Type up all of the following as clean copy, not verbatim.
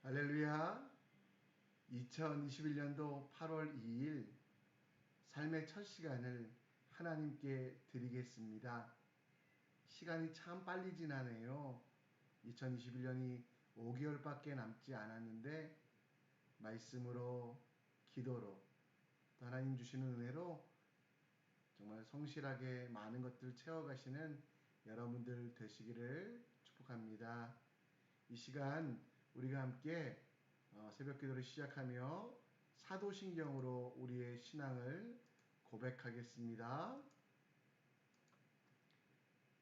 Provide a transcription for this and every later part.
할렐루야. 2021년도 8월 2일 삶의 첫 시간을 하나님께 드리겠습니다. 시간이 참 빨리 지나네요. 2021년이 5개월밖에 남지 않았는데 말씀으로, 기도로, 또 하나님 주시는 은혜로 정말 성실하게 많은 것들 채워가시는 여러분들 되시기를 축복합니다. 이 시간 우리가 함께 새벽 기도를 시작하며 사도신경으로 우리의 신앙을 고백하겠습니다.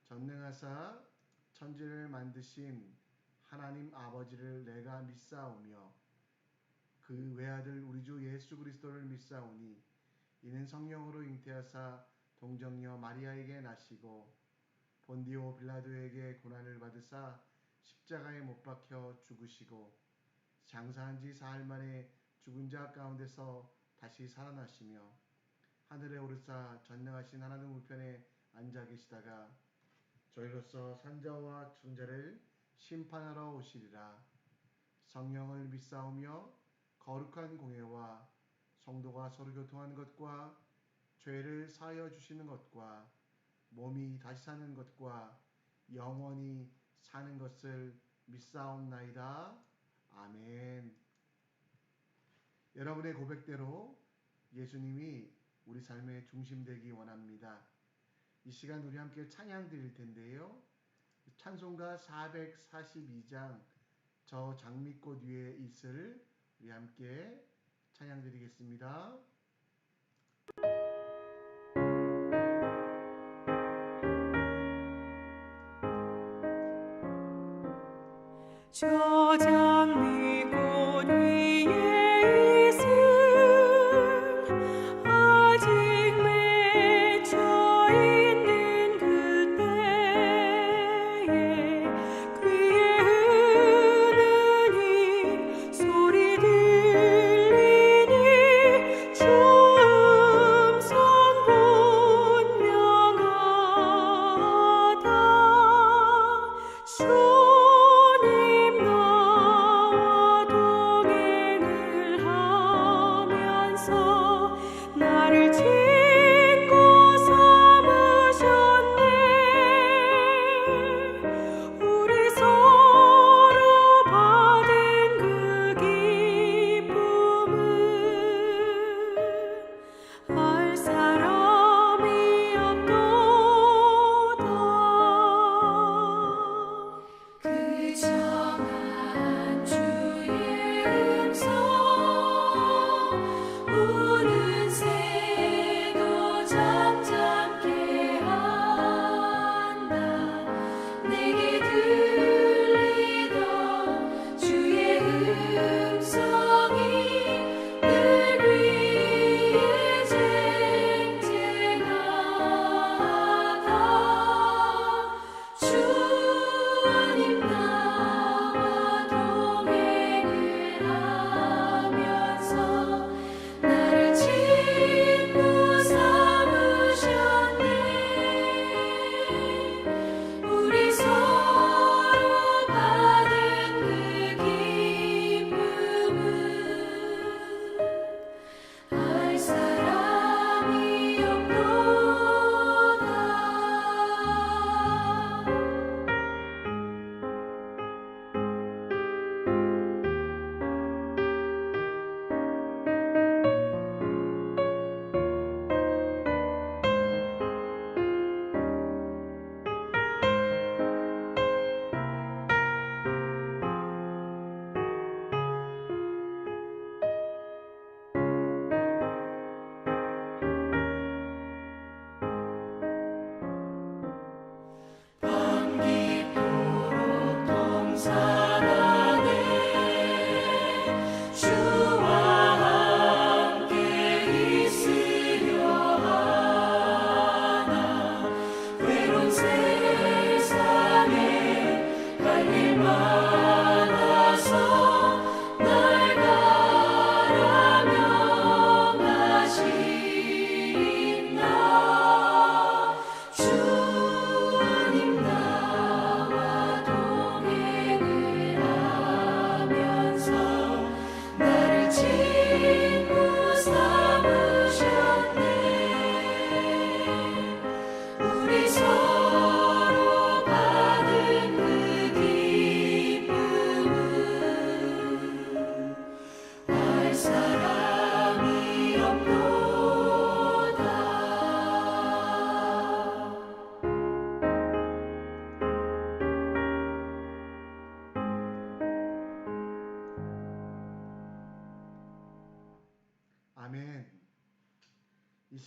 전능하사 천지를 만드신 하나님 아버지를 내가 믿사오며 그 외아들 우리 주 예수 그리스도를 믿사오니 이는 성령으로 잉태하사 동정녀 마리아에게 나시고 본디오 빌라도에게 고난을 받으사 십자가에 못 박혀 죽으시고 장사한 지 사흘 만에 죽은 자 가운데서 다시 살아나시며 하늘에 오르사 전능하신 하나님 우편에 앉아 계시다가 저희로서 산자와 중자를 심판하러 오시리라. 성령을 믿사오며 거룩한 공예와 성도가 서로 교통하는 것과 죄를 사하여 주시는 것과 몸이 다시 사는 것과 영원히 사는 것을 믿사옵나이다. 아멘. 여러분의 고백대로 예수님이 우리 삶의 중심 되기 원합니다. 이 시간 우리 함께 찬양 드릴 텐데요. 찬송가 442장 저 장미꽃 위에 있을 우리 함께 찬양 드리겠습니다. 저 장미꽃 위에 있음 아직 맺혀 있는 그때에 귀에 흐르는 소리 들리니 주 음성 분명하다. 주님 나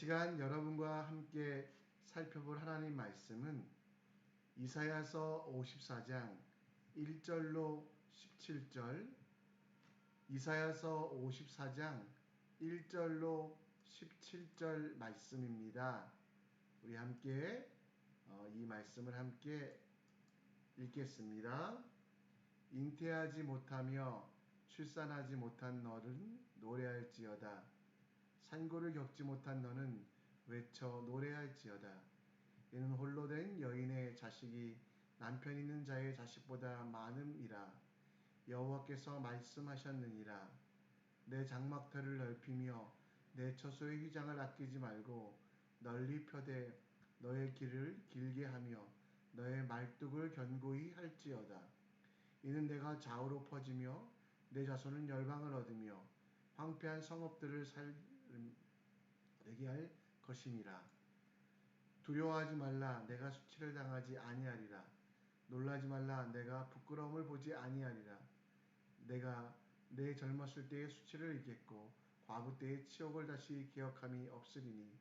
시간 여러분과 함께 살펴볼 하나님 말씀은 이사야서 54장 1절로 17절, 이사야서 54장 1절로 17절 말씀입니다. 우리 함께 이 말씀을 함께 읽겠습니다. 잉태하지 못하며 출산하지 못한 너는 노래할지어다. 산고를 겪지 못한 너는 외쳐 노래할지어다. 이는 홀로 된 여인의 자식이 남편 있는 자의 자식보다 많음이라. 여호와께서 말씀하셨느니라. 내 장막터를 넓히며 내 처소의 휘장을 아끼지 말고 널리 펴되 너의 길을 길게 하며 너의 말뚝을 견고히 할지어다. 이는 내가 좌우로 퍼지며 내 자손은 열방을 얻으며 황폐한 성읍들을 살게 할 것임이라. 두려워하지 말라. 내가 수치를 당하지 아니하리라. 놀라지 말라. 내가 부끄러움을 보지 아니하리라. 내가 내 젊었을 때의 수치를 잊겠고 과부 때의 치욕을 다시 기억함이 없으리니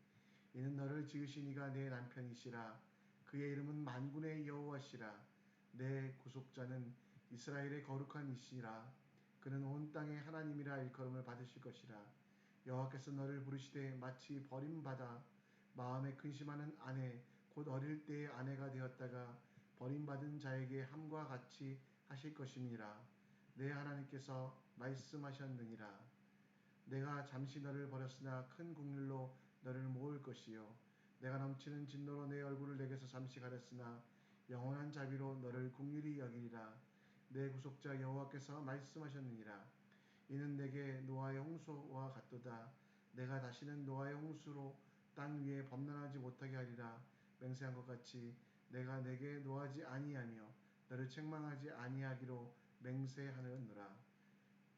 이는 너를 지으신 이가 내 남편이시라. 그의 이름은 만군의 여호와시라. 내 구속자는 이스라엘의 거룩한 이시라. 그는 온 땅의 하나님이라 일컬음을 받으실 것이라. 여호와께서 너를 부르시되 마치 버림받아 마음에 근심하는 아내 곧 어릴 때의 아내가 되었다가 버림받은 자에게 함과 같이 하실 것임이라. 내 하나님께서 말씀하셨느니라. 내가 잠시 너를 버렸으나 큰 국률로 너를 모을 것이요 내가 넘치는 진노로 내 얼굴을 내게서 잠시 가렸으나 영원한 자비로 너를 긍휼히 여기리라. 내 구속자 여호와께서 말씀하셨느니라. 이는 내게 노아의 홍수와 같도다. 내가 다시는 노아의 홍수로 땅 위에 범람하지 못하게 하리라. 맹세한 것 같이 내가 내게 노하지 아니하며 너를 책망하지 아니하기로 맹세하느니라.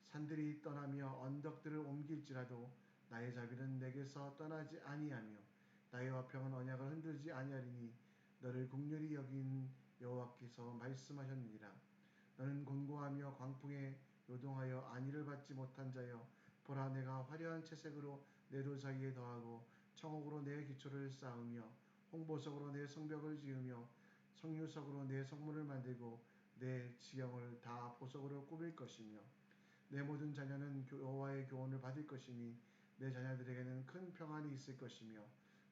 산들이 떠나며 언덕들을 옮길지라도 나의 자비는 내게서 떠나지 아니하며 나의 화평은 언약을 흔들지 아니하리니 너를 긍휼히 여긴 여호와께서 말씀하셨느니라. 너는 곤고하며 광풍에 요동하여 안위를 받지 못한 자여, 보라 내가 화려한 채색으로 내 돌 사이에 더하고 청옥으로 내 기초를 쌓으며 홍보석으로 내 성벽을 지으며 성유석으로 내 성문을 만들고 내 지경을 다 보석으로 꾸밀 것이며 내 모든 자녀는 여호와의 교훈을 받을 것이니 내 자녀들에게는 큰 평안이 있을 것이며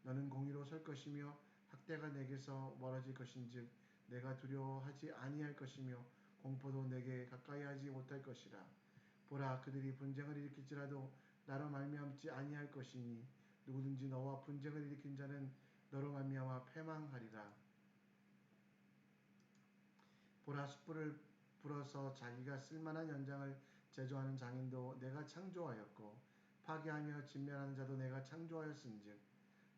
너는 공의로 설 것이며 학대가 내게서 멀어질 것인즉 내가 두려워하지 아니할 것이며 공포도 내게 가까이 하지 못할 것이라. 보라 그들이 분쟁을 일으킬지라도 나로 말미암지 아니할 것이니 누구든지 너와 분쟁을 일으킨 자는 너로 말미암아 패망하리라. 보라 숯불을 불어서 자기가 쓸만한 연장을 제조하는 장인도 내가 창조하였고 파괴하며 진멸하는 자도 내가 창조하였은즉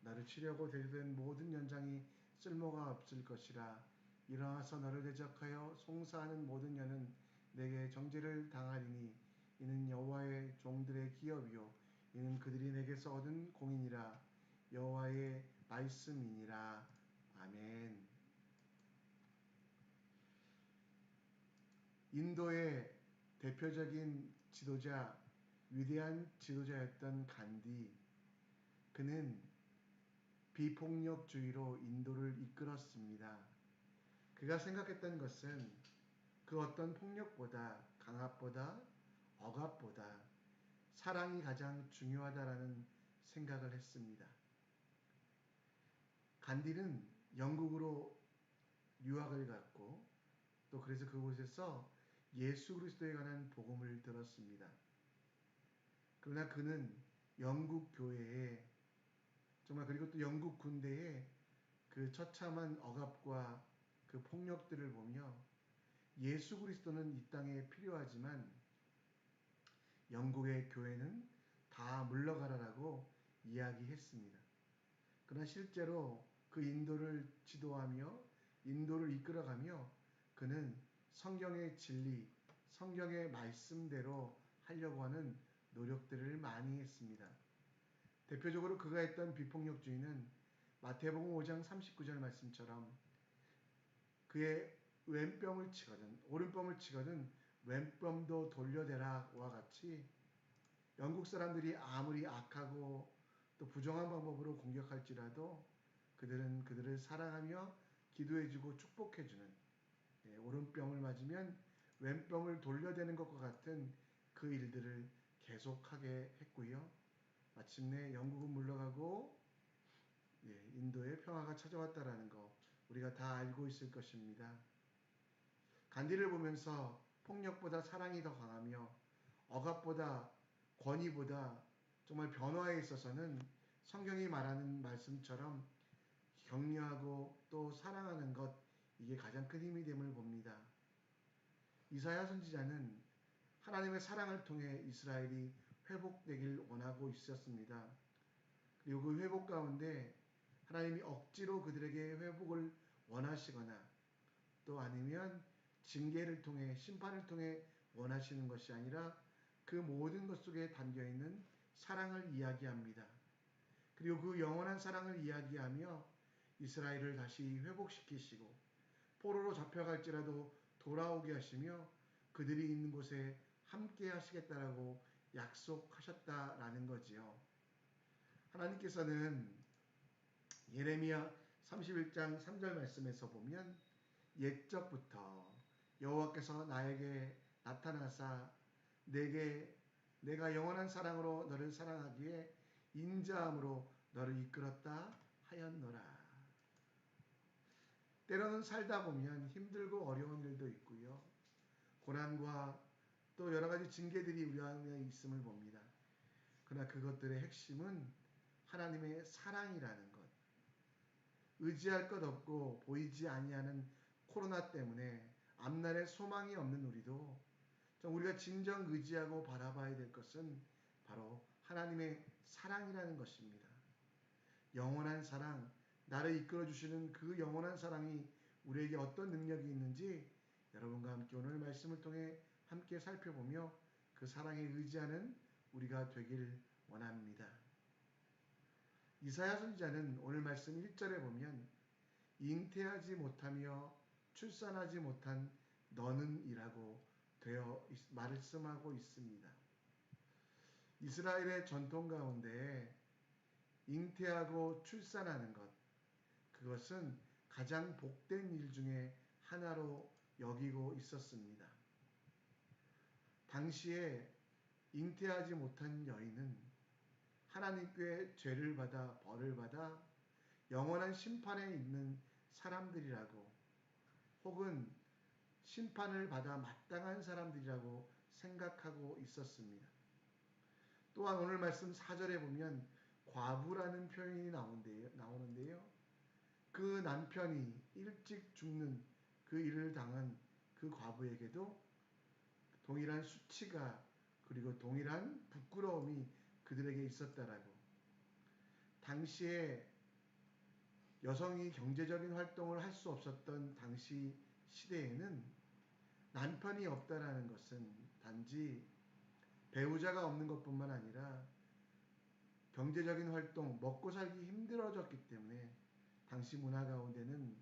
너를 치려고 대조된 모든 연장이 쓸모가 없을 것이라. 일어나서 너를 대적하여 송사하는 모든 여는 내게 정죄를 당하리니 이는 여호와의 종들의 기업이요 이는 그들이 내게서 얻은 공인이라. 여호와의 말씀이니라. 아멘. 인도의 대표적인 지도자, 위대한 지도자였던 간디. 그는 비폭력주의로 인도를 이끌었습니다. 그가 생각했던 것은 그 어떤 폭력보다, 강압보다, 억압보다 사랑이 가장 중요하다라는 생각을 했습니다. 간디는 영국으로 유학을 갔고 또 그래서 그곳에서 예수 그리스도에 관한 복음을 들었습니다. 그러나 그는 영국 교회에 정말 그리고 또 영국 군대의 그 처참한 억압과 그 폭력들을 보며 예수 그리스도는 이 땅에 필요하지만 영국의 교회는 다 물러가라라고 이야기했습니다. 그러나 실제로 그 인도를 지도하며 인도를 이끌어가며 그는 성경의 진리, 성경의 말씀대로 하려고 하는 노력들을 많이 했습니다. 대표적으로 그가 했던 비폭력주의는 마태복음 5장 39절 말씀처럼 그의 왼뺨을 치거든 오른뺨을 치거든 왼뺨도 돌려대라와 같이 영국 사람들이 아무리 악하고 또 부정한 방법으로 공격할지라도 그들은 그들을 사랑하며 기도해주고 축복해주는, 오른뺨을 맞으면 왼뺨을 돌려대는 것과 같은 그 일들을 계속하게 했고요. 마침내 영국은 물러가고 인도에 평화가 찾아왔다라는 거 우리가 다 알고 있을 것입니다. 간디를 보면서 폭력보다 사랑이 더 강하며 억압보다 권위보다 정말 변화에 있어서는 성경이 말하는 말씀처럼 격려하고 또 사랑하는 것, 이게 가장 큰 힘이 됨을 봅니다. 이사야 선지자는 하나님의 사랑을 통해 이스라엘이 회복되길 원하고 있었습니다. 그리고 그 회복 가운데 하나님이 억지로 그들에게 회복을 원하시거나 또 아니면 징계를 통해 심판을 통해 원하시는 것이 아니라 그 모든 것 속에 담겨 있는 사랑을 이야기합니다. 그리고 그 영원한 사랑을 이야기하며 이스라엘을 다시 회복시키시고 포로로 잡혀갈지라도 돌아오게 하시며 그들이 있는 곳에 함께 하시겠다라고 약속하셨다라는 거지요. 하나님께서는 예레미야 31장 3절 말씀에서 보면 옛적부터 여호와께서 나에게 나타나사 내가 영원한 사랑으로 너를 사랑하기에 인자함으로 너를 이끌었다 하였노라. 때로는 살다 보면 힘들고 어려운 일도 있고요. 고난과 또 여러 가지 징계들이 우리 안에 있음을 봅니다. 그러나 그것들의 핵심은 하나님의 사랑이라는 것. 의지할 것 없고 보이지 아니하는 코로나 때문에 앞날에 소망이 없는 우리도 우리가 진정 의지하고 바라봐야 될 것은 바로 하나님의 사랑이라는 것입니다. 영원한 사랑, 나를 이끌어 주시는 그 영원한 사랑이 우리에게 어떤 능력이 있는지 여러분과 함께 오늘 말씀을 통해 함께 살펴보며 그 사랑에 의지하는 우리가 되길 원합니다. 이사야 선지자는 오늘 말씀 1절에 보면 잉태하지 못하며 출산하지 못한 너는 이라고 되어 말씀하고 있습니다. 이스라엘의 전통 가운데 잉태하고 출산하는 것, 그것은 가장 복된 일 중에 하나로 여기고 있었습니다. 당시에 잉태하지 못한 여인은 하나님께 죄를 받아 벌을 받아 영원한 심판에 있는 사람들이라고 혹은 심판을 받아 마땅한 사람들이라고 생각하고 있었습니다. 또한 오늘 말씀 4절에 보면 과부라는 표현이 나오는데요. 그 남편이 일찍 죽는 그 일을 당한 그 과부에게도 동일한 수치가 그리고 동일한 부끄러움이 그들에게 있었다라고. 당시에 여성이 경제적인 활동을 할 수 없었던 당시 시대에는 남편이 없다라는 것은 단지 배우자가 없는 것뿐만 아니라 경제적인 활동, 먹고 살기 힘들어졌기 때문에 당시 문화 가운데는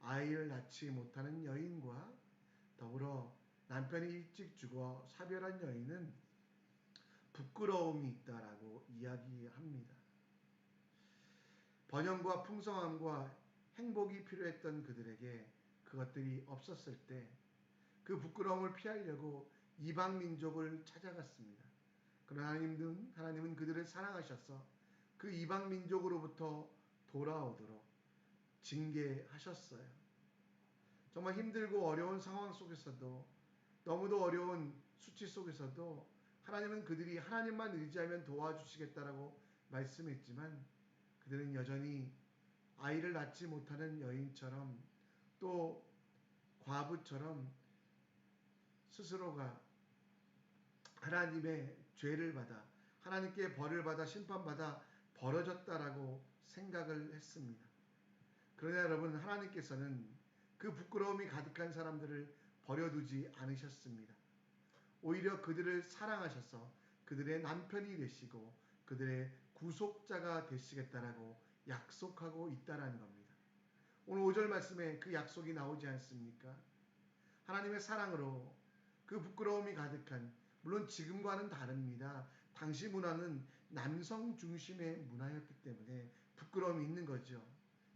아이를 낳지 못하는 여인과 더불어 남편이 일찍 죽어 사별한 여인은 부끄러움이 있다라고 이야기합니다. 번영과 풍성함과 행복이 필요했던 그들에게 그것들이 없었을 때 그 부끄러움을 피하려고 이방 민족을 찾아갔습니다. 그러나 하나님은 그들을 사랑하셔서 그 이방 민족으로부터 돌아오도록 징계하셨어요. 정말 힘들고 어려운 상황 속에서도 너무도 어려운 수치 속에서도 하나님은 그들이 하나님만 의지하면 도와주시겠다라고 말씀했지만 그들은 여전히 아이를 낳지 못하는 여인처럼 또 과부처럼 스스로가 하나님의 죄를 받아 하나님께 벌을 받아 심판받아 벌어졌다라고 생각을 했습니다. 그러나 여러분, 하나님께서는 그 부끄러움이 가득한 사람들을 버려두지 않으셨습니다. 오히려 그들을 사랑하셔서 그들의 남편이 되시고 그들의 구속자가 되시겠다라고 약속하고 있다라는 겁니다. 오늘 5절 말씀에 그 약속이 나오지 않습니까? 하나님의 사랑으로 그 부끄러움이 가득한, 물론 지금과는 다릅니다. 당시 문화는 남성 중심의 문화였기 때문에 부끄러움이 있는 거죠.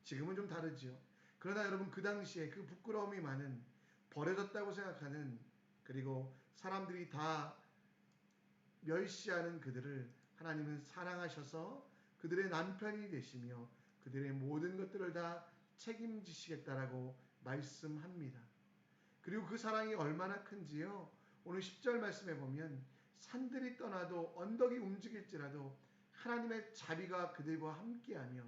지금은 좀 다르죠. 그러나 여러분 그 당시에 그 부끄러움이 많은 버려졌다고 생각하는 그리고 사람들이 다 멸시하는 그들을 하나님은 사랑하셔서 그들의 남편이 되시며 그들의 모든 것들을 다 책임지시겠다라고 말씀합니다. 그리고 그 사랑이 얼마나 큰지요. 오늘 10절 말씀에 보면 산들이 떠나도 언덕이 움직일지라도 하나님의 자비가 그들과 함께하며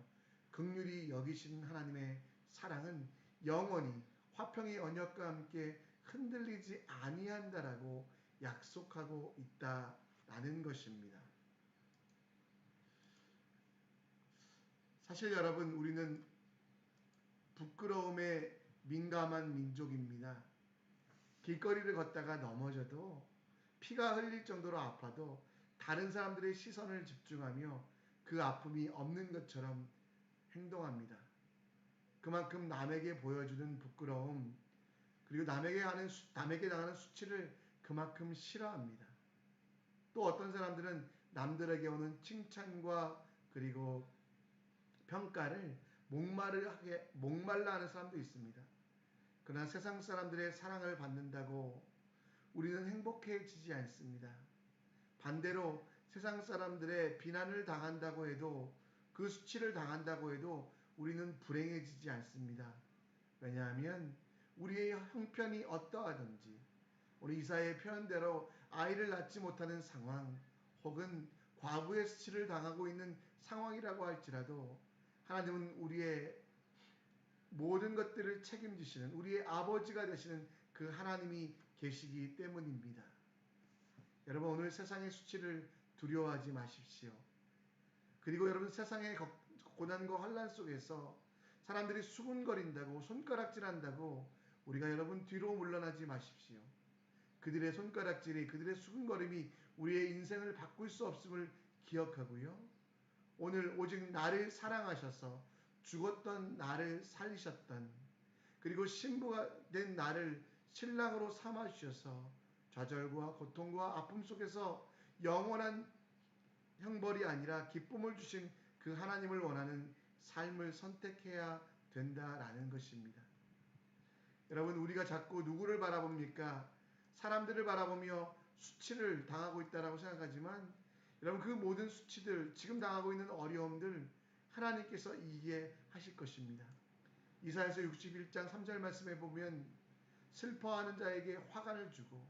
긍휼히 여기신 하나님의 사랑은 영원히 화평의 언약과 함께 흔들리지 아니한다라고 약속하고 있다라는 것입니다. 사실 여러분 우리는 부끄러움에 민감한 민족입니다. 길거리를 걷다가 넘어져도 피가 흘릴 정도로 아파도 다른 사람들의 시선을 집중하며 그 아픔이 없는 것처럼 행동합니다. 그만큼 남에게 보여주는 부끄러움 그리고 남에게 당하는 수치를 그만큼 싫어합니다. 또 어떤 사람들은 남들에게 오는 칭찬과 그리고 평가를 목말라 하는 사람도 있습니다. 그러나 세상 사람들의 사랑을 받는다고 우리는 행복해지지 않습니다. 반대로 세상 사람들의 비난을 당한다고 해도 그 수치를 당한다고 해도 우리는 불행해지지 않습니다. 왜냐하면 우리의 형편이 어떠하든지 우리 이사의 표현대로 아이를 낳지 못하는 상황 혹은 과부의 수치를 당하고 있는 상황이라고 할지라도 하나님은 우리의 모든 것들을 책임지시는 우리의 아버지가 되시는 그 하나님이 계시기 때문입니다. 여러분 오늘 세상의 수치를 두려워하지 마십시오. 그리고 여러분 세상의 고난과 환난 속에서 사람들이 수군거린다고 손가락질한다고 우리가 여러분 뒤로 물러나지 마십시오. 그들의 손가락질이 그들의 수군거림이 우리의 인생을 바꿀 수 없음을 기억하고요. 오늘 오직 나를 사랑하셔서 죽었던 나를 살리셨던 그리고 신부가 된 나를 신랑으로 삼아 주셔서 좌절과 고통과 아픔 속에서 영원한 형벌이 아니라 기쁨을 주신 그 하나님을 원하는 삶을 선택해야 된다라는 것입니다. 여러분 우리가 자꾸 누구를 바라봅니까? 사람들을 바라보며 수치를 당하고 있다라고 생각하지만 여러분 그 모든 수치들 지금 당하고 있는 어려움들 하나님께서 이기게 하실 것입니다. 이사야서 61장 3절 말씀에 보면 슬퍼하는 자에게 화관을 주고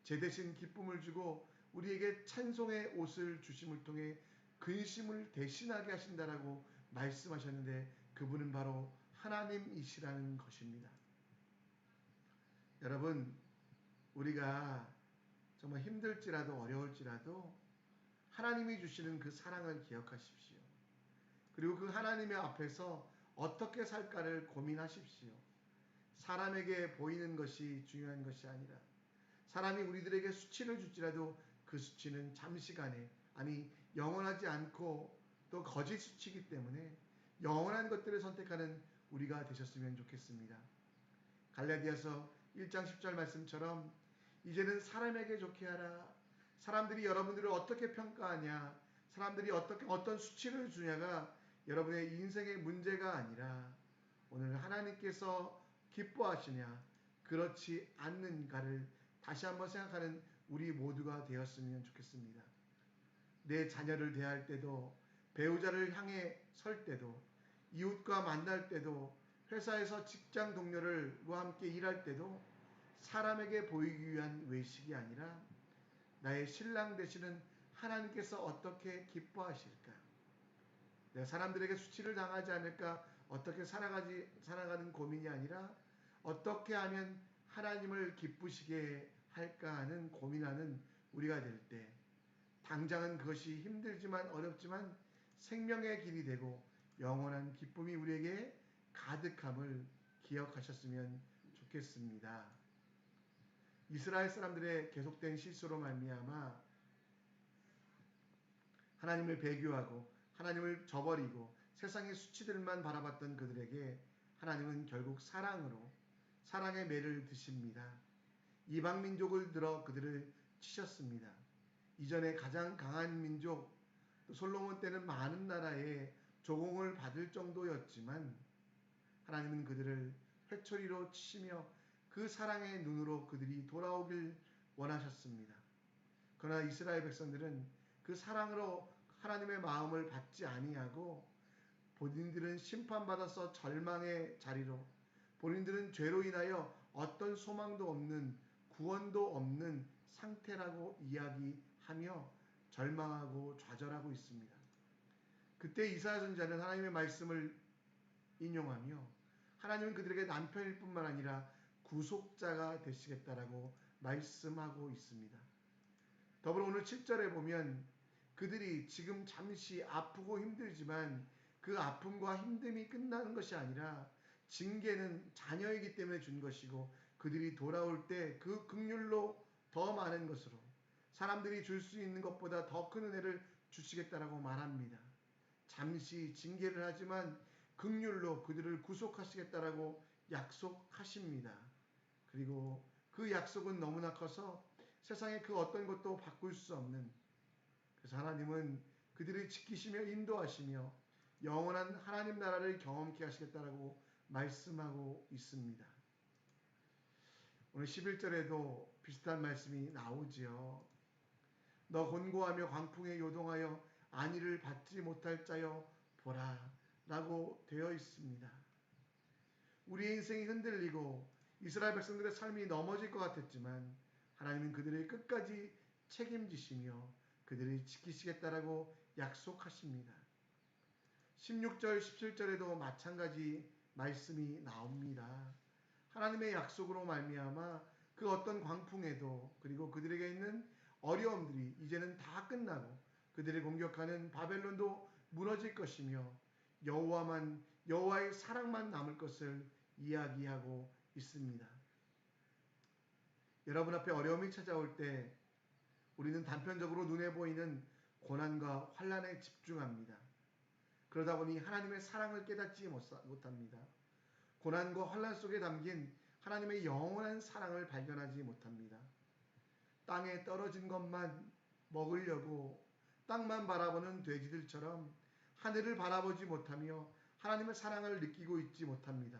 제 대신 기쁨을 주고 우리에게 찬송의 옷을 주심을 통해 근심을 대신하게 하신다라고 말씀하셨는데 그분은 바로 하나님이시라는 것입니다. 여러분 우리가 정말 힘들지라도 어려울지라도 하나님이 주시는 그 사랑을 기억하십시오. 그리고 그 하나님의 앞에서 어떻게 살까를 고민하십시오. 사람에게 보이는 것이 중요한 것이 아니라 사람이 우리들에게 수치를 줄지라도 그 수치는 잠시간에 아니 영원하지 않고 또 거짓 수치이기 때문에 영원한 것들을 선택하는 우리가 되셨으면 좋겠습니다. 갈라디아서 1장 10절 말씀처럼 이제는 사람에게 좋게 하라. 사람들이 여러분들을 어떻게 평가하냐 사람들이 어떤 수치를 주냐가 여러분의 인생의 문제가 아니라 오늘 하나님께서 기뻐하시냐 그렇지 않는가를 다시 한번 생각하는 우리 모두가 되었으면 좋겠습니다. 내 자녀를 대할 때도 배우자를 향해 설 때도 이웃과 만날 때도 회사에서 직장 동료들과 함께 일할 때도 사람에게 보이기 위한 외식이 아니라 나의 신랑 되시는 하나님께서 어떻게 기뻐하실까? 내가 사람들에게 수치를 당하지 않을까? 어떻게 살아가는 고민이 아니라 어떻게 하면 하나님을 기쁘시게 할까 하는 고민하는 우리가 될 때 당장은 그것이 힘들지만 어렵지만 생명의 길이 되고 영원한 기쁨이 우리에게 가득함을 기억하셨으면 좋겠습니다. 이스라엘 사람들의 계속된 실수로 말미암아 하나님을 배교하고 하나님을 저버리고 세상의 수치들만 바라봤던 그들에게 하나님은 결국 사랑의 매를 드십니다. 이방 민족을 들어 그들을 치셨습니다. 이전에 가장 강한 민족 또 솔로몬 때는 많은 나라에 조공을 받을 정도였지만 하나님은 그들을 회초리로 치시며 그 사랑의 눈으로 그들이 돌아오길 원하셨습니다. 그러나 이스라엘 백성들은 그 사랑으로 하나님의 마음을 받지 아니하고 본인들은 심판받아서 절망의 자리로, 본인들은 죄로 인하여 어떤 소망도 없는, 구원도 없는 상태라고 이야기하며 절망하고 좌절하고 있습니다. 그때 이사야 선지자는 하나님의 말씀을 인용하며 하나님은 그들에게 남편일 뿐만 아니라 구속자가 되시겠다라고 말씀하고 있습니다. 더불어 오늘 7절에 보면 그들이 지금 잠시 아프고 힘들지만 그 아픔과 힘듦이 끝나는 것이 아니라 징계는 자녀이기 때문에 준 것이고 그들이 돌아올 때 그 긍휼로 더 많은 것으로 사람들이 줄 수 있는 것보다 더 큰 은혜를 주시겠다라고 말합니다. 잠시 징계를 하지만 긍휼로 그들을 구속하시겠다라고 약속하십니다. 그리고 그 약속은 너무나 커서 세상의 그 어떤 것도 바꿀 수 없는, 그래서 하나님은 그들을 지키시며 인도하시며 영원한 하나님 나라를 경험케 하시겠다라고 말씀하고 있습니다. 오늘 11절에도 비슷한 말씀이 나오지요. 너 곤고하며 광풍에 요동하여 안위를 받지 못할 자여 보라 라고 되어 있습니다. 우리의 인생이 흔들리고 이스라엘 백성들의 삶이 넘어질 것 같았지만 하나님은 그들을 끝까지 책임지시며 그들을 지키시겠다라고 약속하십니다. 16절 17절에도 마찬가지 말씀이 나옵니다. 하나님의 약속으로 말미암아 그 어떤 광풍에도 그리고 그들에게 있는 어려움들이 이제는 다 끝나고 그들을 공격하는 바벨론도 무너질 것이며 여호와의 사랑만 남을 것을 이야기하고 있습니다. 여러분 앞에 어려움이 찾아올 때 우리는 단편적으로 눈에 보이는 고난과 환난에 집중합니다. 그러다 보니 하나님의 사랑을 깨닫지 못합니다. 고난과 환난 속에 담긴 하나님의 영원한 사랑을 발견하지 못합니다. 땅에 떨어진 것만 먹으려고 땅만 바라보는 돼지들처럼 하늘을 바라보지 못하며 하나님의 사랑을 느끼고 있지 못합니다.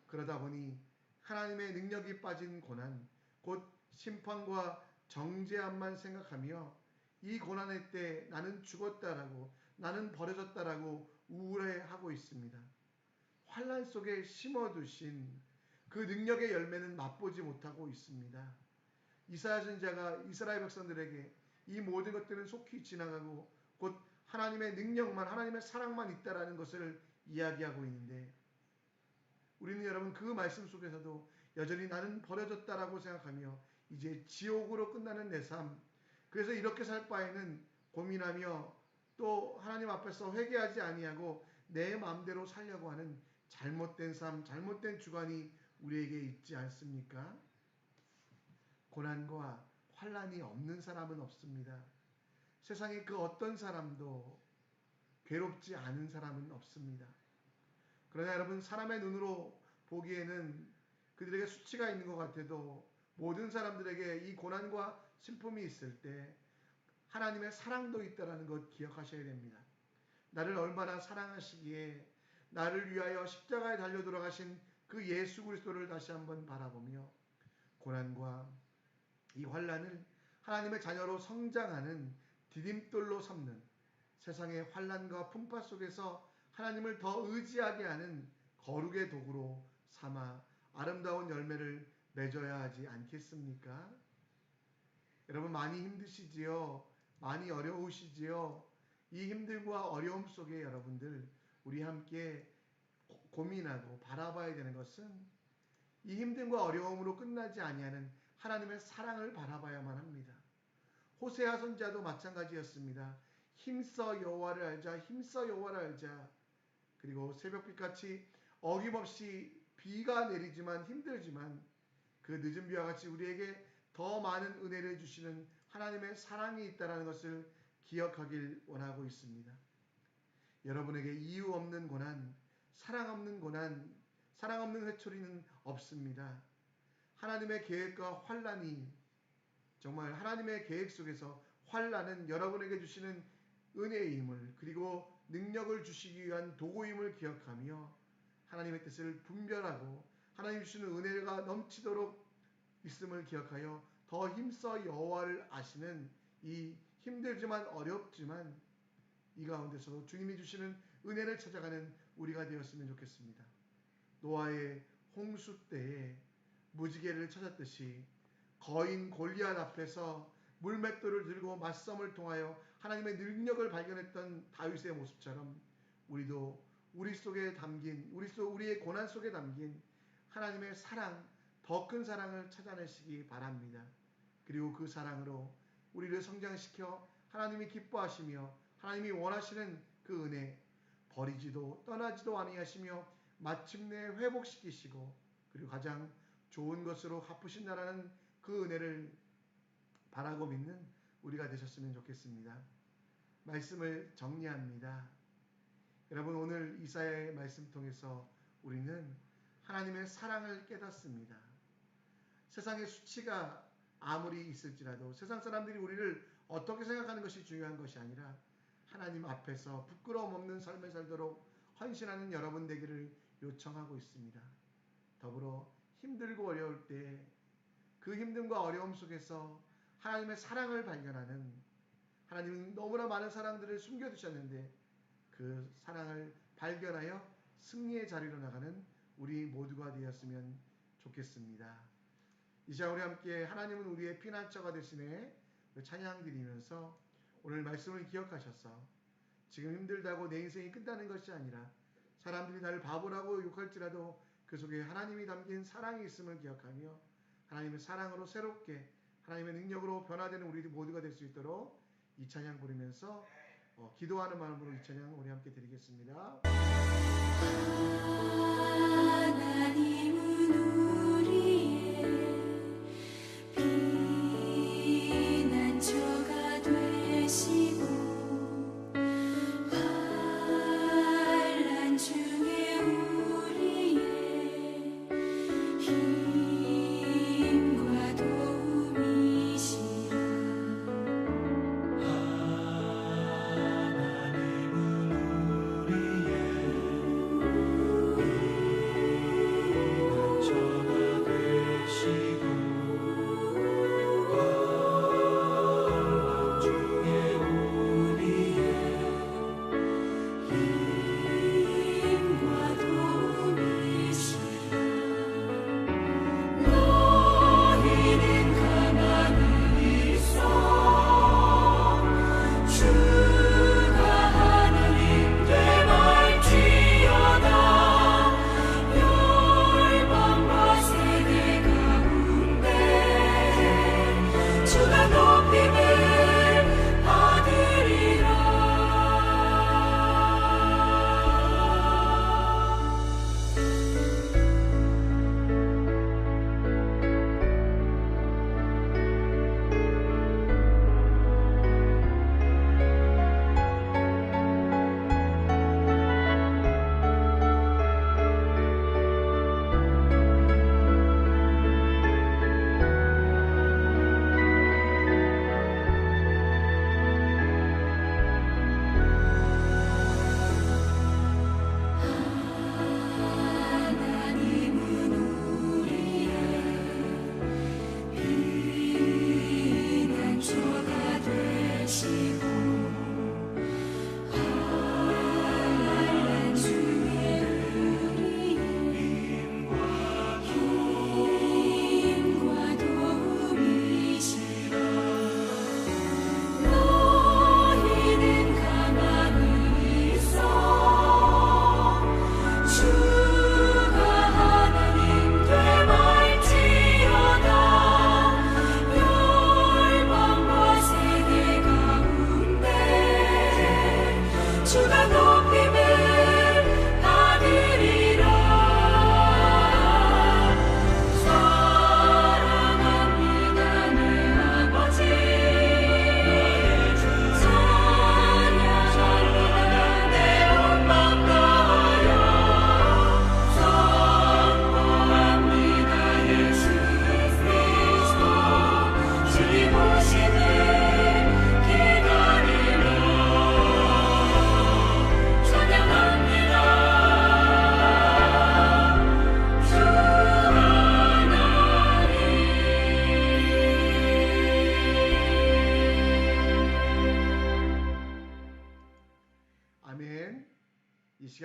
그러다 보니 하나님의 능력이 빠진 고난, 곧 심판과 정죄함만 생각하며 이 고난의 때 나는 죽었다라고, 나는 버려졌다라고 우울해하고 있습니다. 환난 속에 심어두신 그 능력의 열매는 맛보지 못하고 있습니다. 이사야 선지자가 이스라엘 백성들에게 이 모든 것들은 속히 지나가고 곧 하나님의 능력만, 하나님의 사랑만 있다라는 것을 이야기하고 있는데 우리는 여러분 그 말씀 속에서도 여전히 나는 버려졌다라고 생각하며 이제 지옥으로 끝나는 내 삶, 그래서 이렇게 살 바에는 고민하며 또 하나님 앞에서 회개하지 아니하고 내 마음대로 살려고 하는 잘못된 삶, 잘못된 주관이 우리에게 있지 않습니까? 고난과 환난이 없는 사람은 없습니다. 세상에 그 어떤 사람도 괴롭지 않은 사람은 없습니다. 그러나 여러분 사람의 눈으로 보기에는 그들에게 수치가 있는 것 같아도 모든 사람들에게 이 고난과 슬픔이 있을 때 하나님의 사랑도 있다는 것 기억하셔야 됩니다. 나를 얼마나 사랑하시기에 나를 위하여 십자가에 달려 돌아가신 그 예수 그리스도를 다시 한번 바라보며 고난과 이 환난을 하나님의 자녀로 성장하는 디딤돌로 삼는 세상의 환난과 풍파 속에서 하나님을 더 의지하게 하는 거룩의 도구로 삼아 아름다운 열매를 맺어야 하지 않겠습니까? 여러분 많이 힘드시지요? 많이 어려우시지요? 이 힘들과 어려움 속에 여러분들 우리 함께 고민하고 바라봐야 되는 것은 이 힘듦과 어려움으로 끝나지 아니하는 하나님의 사랑을 바라봐야만 합니다. 호세아 선지자도 마찬가지였습니다. 힘써 여호와를 알자, 힘써 여호와를 알자. 그리고 새벽빛같이 어김없이 비가 내리지만 힘들지만 그 늦은 비와 같이 우리에게 더 많은 은혜를 주시는 하나님의 사랑이 있다는 것을 기억하길 원하고 있습니다. 여러분에게 이유 없는 고난, 사랑 없는 고난, 사랑 없는 회초리는 없습니다. 하나님의 계획과 환난이 정말 하나님의 계획 속에서 환난은 여러분에게 주시는 은혜의 힘을 그리고 능력을 주시기 위한 도구임을 기억하며 하나님의 뜻을 분별하고 하나님 주시는 은혜가 넘치도록 있음을 기억하여 더 힘써 여호와를 아시는 이 힘들지만 어렵지만 이 가운데서도 주님이 주시는 은혜를 찾아가는 우리가 되었으면 좋겠습니다. 노아의 홍수 때에 무지개를 찾았듯이 거인 골리앗 앞에서 물맷돌을 들고 맞섬을 통하여 하나님의 능력을 발견했던 다윗의 모습처럼 우리도 우리 속에 담긴 우리의 고난 속에 담긴 하나님의 사랑, 더 큰 사랑을 찾아내시기 바랍니다. 그리고 그 사랑으로 우리를 성장시켜 하나님이 기뻐하시며 하나님이 원하시는 그 은혜 버리지도 떠나지도 아니하시며 마침내 회복시키시고 그리고 가장 좋은 것으로 갚으신다라는 그 은혜를 바라고 믿는 우리가 되셨으면 좋겠습니다. 말씀을 정리합니다. 여러분, 오늘 이사야의 말씀 통해서 우리는 하나님의 사랑을 깨닫습니다. 세상의 수치가 아무리 있을지라도 세상 사람들이 우리를 어떻게 생각하는 것이 중요한 것이 아니라 하나님 앞에서 부끄러움 없는 삶을 살도록 헌신하는 여러분 되기를 요청하고 있습니다. 더불어 힘들고 어려울 때 그 힘듦과 어려움 속에서 하나님의 사랑을 발견하는, 하나님은 너무나 많은 사랑들을 숨겨두셨는데 그 사랑을 발견하여 승리의 자리로 나가는 우리 모두가 되었으면 좋겠습니다. 이 시간 우리 함께 하나님은 우리의 피난처가 되시네 찬양 드리면서 오늘 말씀을 기억하셔서 지금 힘들다고 내 인생이 끝나는 것이 아니라 사람들이 나를 바보라고 욕할지라도 그 속에 하나님이 담긴 사랑이 있음을 기억하며 하나님의 사랑으로 새롭게 하나님의 능력으로 변화되는 우리 모두가 될 수 있도록 이 찬양 부르면서 기도하는 마음으로 이 찬양 우리 함께 드리겠습니다. 하나님은 우리의 피난처가 되시고 환난 중에 우리의 힘과 도움이시라. 하나님은 우리의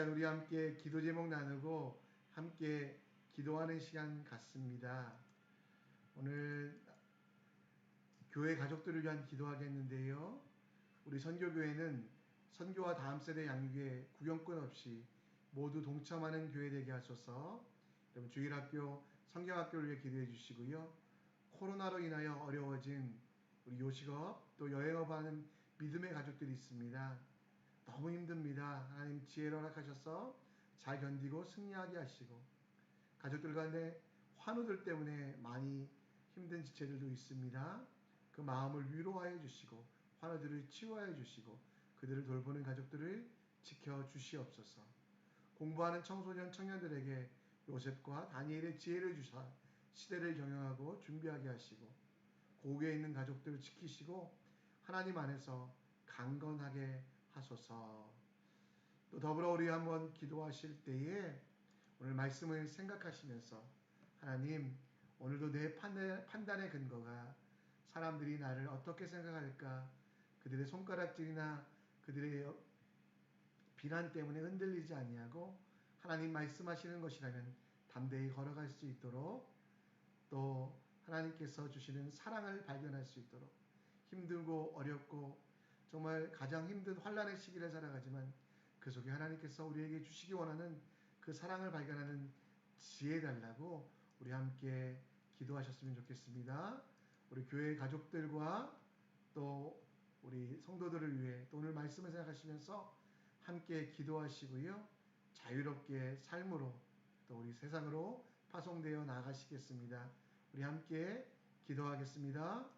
시간 우리 함께 기도 제목 나누고 함께 기도하는 시간 같습니다. 오늘 교회 가족들을 위한 기도하겠는데요. 우리 선교교회는 선교와 다음 세대 양육에 구경권 없이 모두 동참하는 교회 되게 하소서. 여러분 주일학교, 성경학교를 위해 기도해 주시고요. 코로나로 인하여 어려워진 우리 요식업 또 여행업 하는 믿음의 가족들이 있습니다. 너무 힘듭니다. 하나님 지혜를 허락하셔서 잘 견디고 승리하게 하시고, 가족들 간에 환우들 때문에 많이 힘든 지체들도 있습니다. 그 마음을 위로하여 주시고 환우들을 치유하여 주시고 그들을 돌보는 가족들을 지켜 주시옵소서. 공부하는 청소년 청년들에게 요셉과 다니엘의 지혜를 주사 시대를 경영하고 준비하게 하시고, 고국에 있는 가족들을 지키시고 하나님 안에서 강건하게 하소서. 또 더불어 우리 한번 기도하실 때에 오늘 말씀을 생각하시면서, 하나님 오늘도 내 판단의 근거가 사람들이 나를 어떻게 생각할까, 그들의 손가락질이나 그들의 비난 때문에 흔들리지 아니하고 하나님 말씀하시는 것이라면 담대히 걸어갈 수 있도록, 또 하나님께서 주시는 사랑을 발견할 수 있도록, 힘들고 어렵고 정말 가장 힘든 환난의 시기를 살아가지만 그 속에 하나님께서 우리에게 주시기 원하는 그 사랑을 발견하는 지혜 달라고 우리 함께 기도하셨으면 좋겠습니다. 우리 교회 가족들과 또 우리 성도들을 위해 또 오늘 말씀을 생각하시면서 함께 기도하시고요. 자유롭게 삶으로 또 우리 세상으로 파송되어 나가시겠습니다. 우리 함께 기도하겠습니다.